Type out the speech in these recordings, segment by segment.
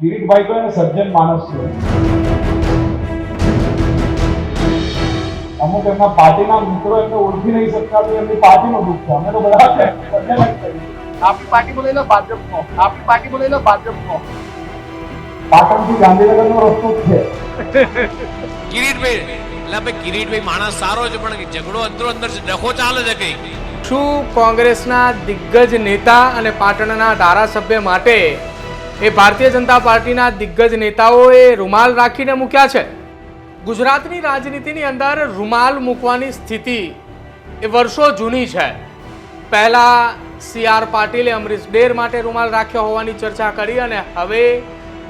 કિરીટભાઈ તો એને સજ્જન માણસ છે. અમુક એમના પાર્ટીના મિત્રો એમને ઓળખી નહીં શકતા તો એમની પાર્ટીનું દુઃખ છે. અમે તો બધા સજ્જન જ કહીએ. આપની પાર્ટી બોલે લો ભાજપનો, આપની પાર્ટી બોલે લો ભાજપનો. પાટણથી ગાંધીનગરનો રસ્તો જ છે. કિરીટભાઈ એટલે ભાઈ કિરીટભાઈ માણસ સારો છે પણ ઝઘડો અંદરો અંદર ડખો ચાલે છે કઈ. શું કોંગ્રેસના દિગ્ગજ નેતા અને પાટણના ધારાસભ્ય માટે એ ભારતીય જનતા પાર્ટીના દિગ્ગજ નેતાઓએ રૂમાલ રાખીને મૂક્યા છે? ગુજરાતની રાજનીતિની અંદર રૂમાલ મૂકવાની સ્થિતિ એ વર્ષો જૂની છે. પહેલા CR પાટીલે અમરીશ ડેર માટે રૂમાલ રાખ્યો હોવાની ચર્ચા કરી અને હવે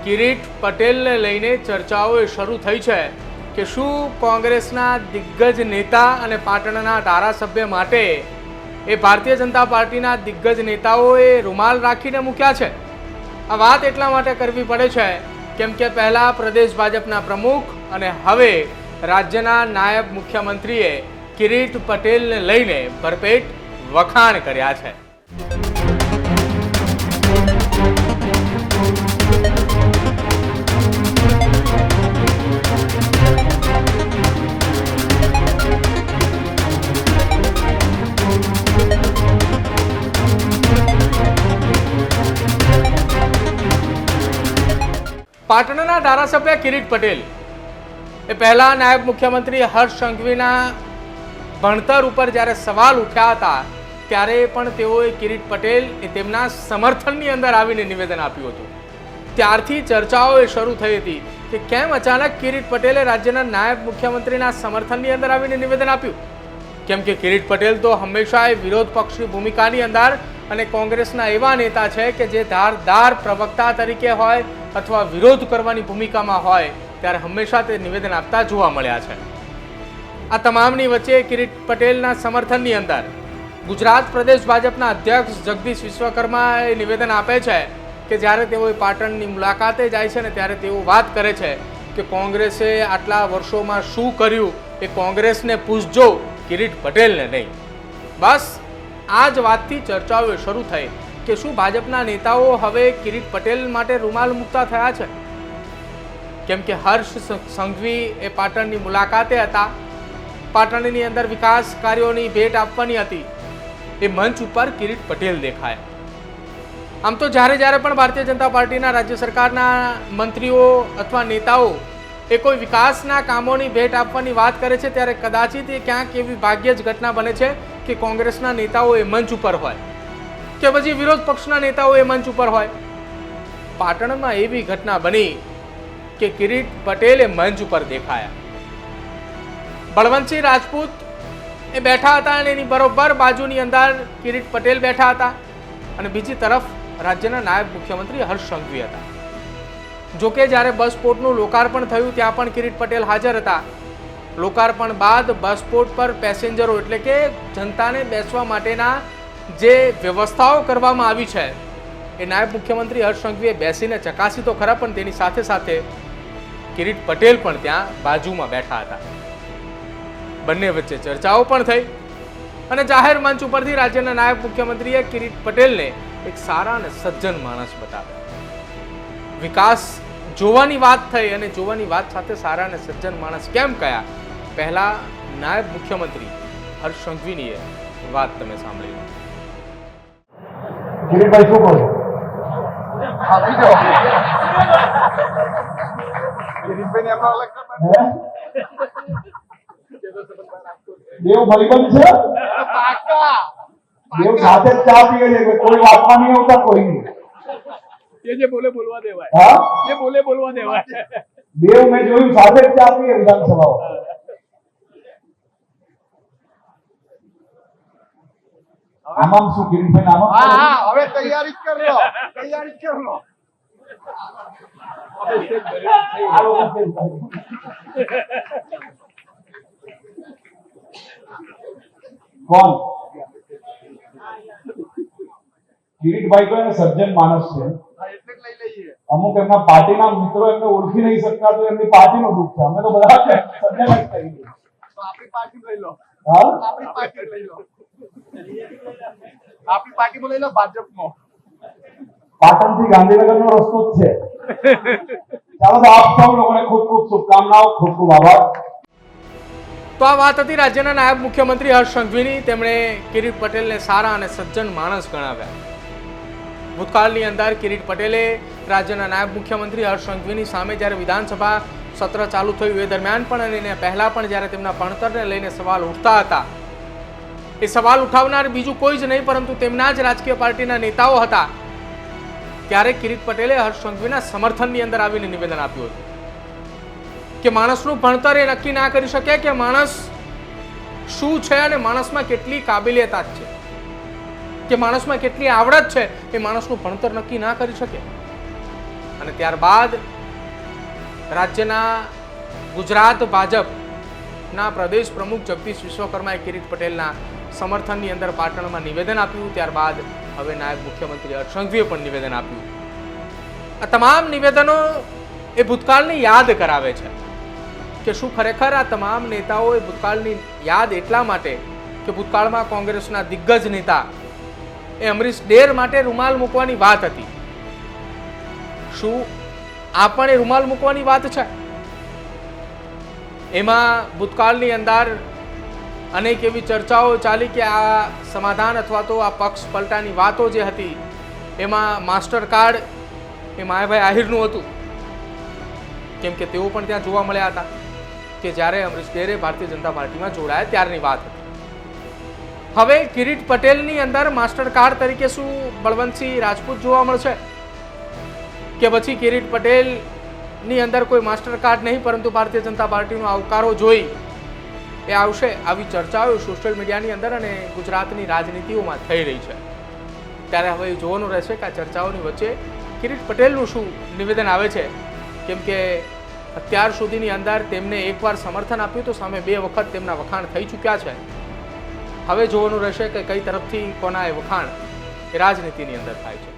કિરીટ પટેલને લઈને ચર્ચાઓ શરૂ થઈ છે કે શું કોંગ્રેસના દિગ્ગજ નેતા અને પાટણના ધારાસભ્ય માટે એ ભારતીય જનતા પાર્ટીના દિગ્ગજ નેતાઓએ રૂમાલ રાખીને મૂક્યા છે? આ વાત એટલા માટે કરવી પડે છે કેમ કે પહેલા પ્રદેશ ભાજપના પ્રમુખ અને હવે રાજ્યના નાયબ મુખ્યમંત્રીએ કિરીટ પટેલને લઈને ભરપેટ વખાણ કર્યા છે. પાટણના ધારાસભ્ય કિરીટ પટેલ એ પહેલા નાયબ મુખ્યમંત્રી હર્ષ સંઘવીના ભણતર ઉપર જ્યારે સવાલ ઉઠ્યા હતા ત્યારે પણ તેઓએ કિરીટ પટેલ એ તેમના સમર્થનની અંદર આવીને નિવેદન આપ્યું હતું. ત્યારથી ચર્ચાઓ એ શરૂ થઈ હતી કે કેમ અચાનક કિરીટ પટેલે રાજ્યના નાયબ મુખ્યમંત્રીના સમર્થનની અંદર આવીને નિવેદન આપ્યું. કેમ કે કિરીટ પટેલ તો હંમેશા એ વિરોધ પક્ષની ભૂમિકાની અંદર અને કોંગ્રેસના એવા નેતા છે કે જે ધારદાર પ્રવક્તા તરીકે હોય અથવા વિરોધ કરવાની ભૂમિકામાં હોય ત્યારે હંમેશા તે નિવેદન આપતા જોવા મળ્યા છે. આ તમામની વચ્ચે કિરીટ પટેલના સમર્થનની અંદર ગુજરાત પ્રદેશ ભાજપના અધ્યક્ષ જગદીશ વિશ્વકર્મા એ નિવેદન આપે છે કે જ્યારે તેઓ પાટણની મુલાકાતે જાય છે ને ત્યારે તેઓ વાત કરે છે કે કોંગ્રેસે આટલા વર્ષોમાં શું કર્યું એ કોંગ્રેસને પૂછજો, કિરીટ પટેલને નહીં. બસ આ જ વાતથી ચર્ચાઓ શરૂ થઈ કે શું ભાજપના નેતાઓ હવે કિરીટ પટેલ માટે રૂમાલ મુકતા થયા છે? કેમ કે હર્ષ સંઘવી એ પાટણની મુલાકાતે હતા, પાટણની અંદર વિકાસ કાર્યોની ભેટ આપવાની હતી, એ મંચ ઉપર કિરીટ પટેલ દેખાયા. આમ તો જ્યારે જ્યારે પણ ભારતીય જનતા પાર્ટીના રાજ્ય સરકારના મંત્રીઓ અથવા નેતાઓ એ કોઈ વિકાસના કામોની ભેટ આપવાની વાત કરે છે ત્યારે કદાચિત એ ક્યાંક એવી ભાગ્યે જ ઘટના બને છે કે કોંગ્રેસના નેતાઓ એ મંચ ઉપર હોય કે પછી વિરોધ પક્ષના નેતાઓ એ મંચ ઉપર હોય. પાટણમાં એવી ઘટના બની કે કિરીટ પટેલ એ મંચ ઉપર દેખાયા. બળવંતસિંહ રાજપૂત એ બેઠા હતા અને એની બરોબર બાજુની અંદર કિરીટ પટેલ બેઠા હતા અને બીજી તરફ રાજ્યના નાયબ મુખ્યમંત્રી હર્ષ સંઘવી હતા. જોકે જ્યારે બસ પોર્ટનું લોકાર્પણ થયું ત્યાં પણ કિરીટ પટેલ હાજર હતા. લોકાર્પણ બાદ બસ પોર્ટ પર પેસેન્જરો એટલે કે જનતાને બેસવા માટેના જે વ્યવસ્થાઓ કરવામાં આવી છે એ નાયબ મુખ્યમંત્રી હર્ષ સંઘવીએ બેસીને ચકાસી તો ખરા, પણ તેની સાથે સાથે કિરીટ પટેલ પણ ત્યાં બાજુમાં બેઠા હતા. બંને વચ્ચે ચર્ચાઓ પણ થઈ અને જાહેર મંચ ઉપરથી રાજ્યના નાયબ મુખ્યમંત્રીએ કિરીટ પટેલને એક સારા અને સજ્જન માણસ બતાવ્યા. વિકાસ જોવાની વાત થઈ અને જોવાની વાત સાથે સારા અને સજ્જન માણસ કેમ કયા, પહેલા નાયબ મુખ્યમંત્રી હર્ષ સંઘવીની વાત તમે સાંભળી. કિરીટભાઈ શું કહો? આપી દો. કિરીટભાઈને એમનો અલગ દેવ ભાઈબંધ છે, પાકા દેવ સાથે જ ચા પીએ છે, કોઈ વાતમાં નહીં આવતા કોઈ નહીં. જે બોલે બોલવા દેવાય, હા, જે બોલે બોલવા દેવાય. દેવ મેં જોયું સાથે જ ચા પીએ વિધાનસભાઓ. આમાં શું કિરીટભાઈ હા આમાં હા, હવે તૈયારી જ કરી લો, તૈયારી જ કરી લો. કોણ? કિરીટભાઈ તો એને સજ્જન માણસ છે. એટલે જ લઈ લઈએ. અમુક એમના પાર્ટીના મિત્રો એમને ઓળખી નહીં શકતા તો એમની પાર્ટીનું દુઃખ છે. અમે તો બધા સજ્જન જ કહીએ. તો આપણી પાર્ટી લઈ લો, હા, આપણી પાર્ટી લઈ લો. આપણી પાર્ટી બોલે લો ભાજપનો. પાટણથી ગાંધીનગરનો રસ્તો જ છે. ચાલો તો આપ સૌ લોકોને ખૂબ ખૂબ શુભકામનાઓ, ખૂબ ખૂબ આભાર. તો આ વાત હતી રાજ્યના નાયબ મુખ્યમંત્રી હર્ષ સંઘવીની. તેમણે કિરીટ પટેલને સારા અને સજ્જન માણસ ગણાવ્યા. ભૂતકાળની અંદર કિરીટ પટેલે રાજ્યના નાયબ મુખ્યમંત્રી હર્ષ સંઘવીની સામે જ્યારે વિધાનસભા સત્ર ચાલુ થયું એ દરમિયાન પણ અને એને પહેલા પણ જ્યારે તેમના ભણતરને લઈને સવાલ ઉઠતા હતા, એ સવાલ ઉઠાવનાર બીજું કોઈ જ નહીં પરંતુ તેમના જ રાજકીય પાર્ટીના નેતાઓ હતા. ત્યારે કિરીટ પટેલે હર્ષ સંઘવીના સમર્થનની અંદર આવીને નિવેદન આપ્યું હતું કે માણસનું ભણતર એ નક્કી ના કરી શકે કે માણસ શું છે અને માણસમાં કેટલી કાબિલિયત છે, કે માણસમાં કેટલી આવડત છે, એ માણસનું ભણતર નક્કી ના કરી શકે. અને ત્યારબાદ રાજ્યના ગુજરાત ભાજપના પ્રદેશ પ્રમુખ જગદીશ વિશ્વકર્માએ કિરીટ પટેલના સમર્થનની અંદર પાટણમાં નિવેદન આપ્યું. ત્યારબાદ હવે નાયબ મુખ્યમંત્રી હર્ષ સંઘવીએ પણ નિવેદન આપ્યું. આ તમામ નિવેદનો એ ભૂતકાળની યાદ કરાવે છે કે શું ખરેખર આ તમામ નેતાઓ એ ભૂતકાળની યાદ એટલા માટે કે ભૂતકાળમાં કોંગ્રેસના દિગ્ગજ નેતા એ અમરીશ ડેર માટે રૂમાલ મૂકવાની વાત હતી. શું આ પણ એ રૂમાલ મૂકવાની વાત છે? એમાં ભૂતકાળની અંદર અનેક એવી ચર્ચાઓ ચાલી કે આ સમાધાન અથવા તો આ પક્ષ પલટાની વાતો જે હતી એમાં માસ્ટર કાર્ડ એ માયાભાઈ આહિરનું હતું, કેમ કે તેઓ પણ ત્યાં જોવા મળ્યા હતા કે જ્યારે અમરીશ ડેરે ભારતીય જનતા પાર્ટીમાં જોડાયા ત્યારની વાત હતી. હવે કિરીટ પટેલની અંદર માસ્ટર કાર્ડ તરીકે શું બળવંતસિંહ રાજપૂત જોવા મળશે કે પછી કિરીટ પટેલની અંદર કોઈ માસ્ટર કાર્ડ નહીં પરંતુ ભારતીય જનતા પાર્ટીનો આવકારો જોઈ એ આવશે? આવી ચર્ચાઓ સોશિયલ મીડિયાની અંદર અને ગુજરાતની રાજનીતિઓમાં થઈ રહી છે. ત્યારે હવે જોવાનું રહેશે કે આ ચર્ચાઓની વચ્ચે કિરીટ પટેલનું શું નિવેદન આવે છે, કેમ કે અત્યાર સુધીની અંદર તેમને એકવાર સમર્થન આપ્યું તો સામે 2 વખત તેમના વખાણ થઈ ચૂક્યા છે. હવે જોવાનું રહેશે કે કઈ તરફથી કોના એ વખાણ એ રાજનીતિની અંદર થાય છે.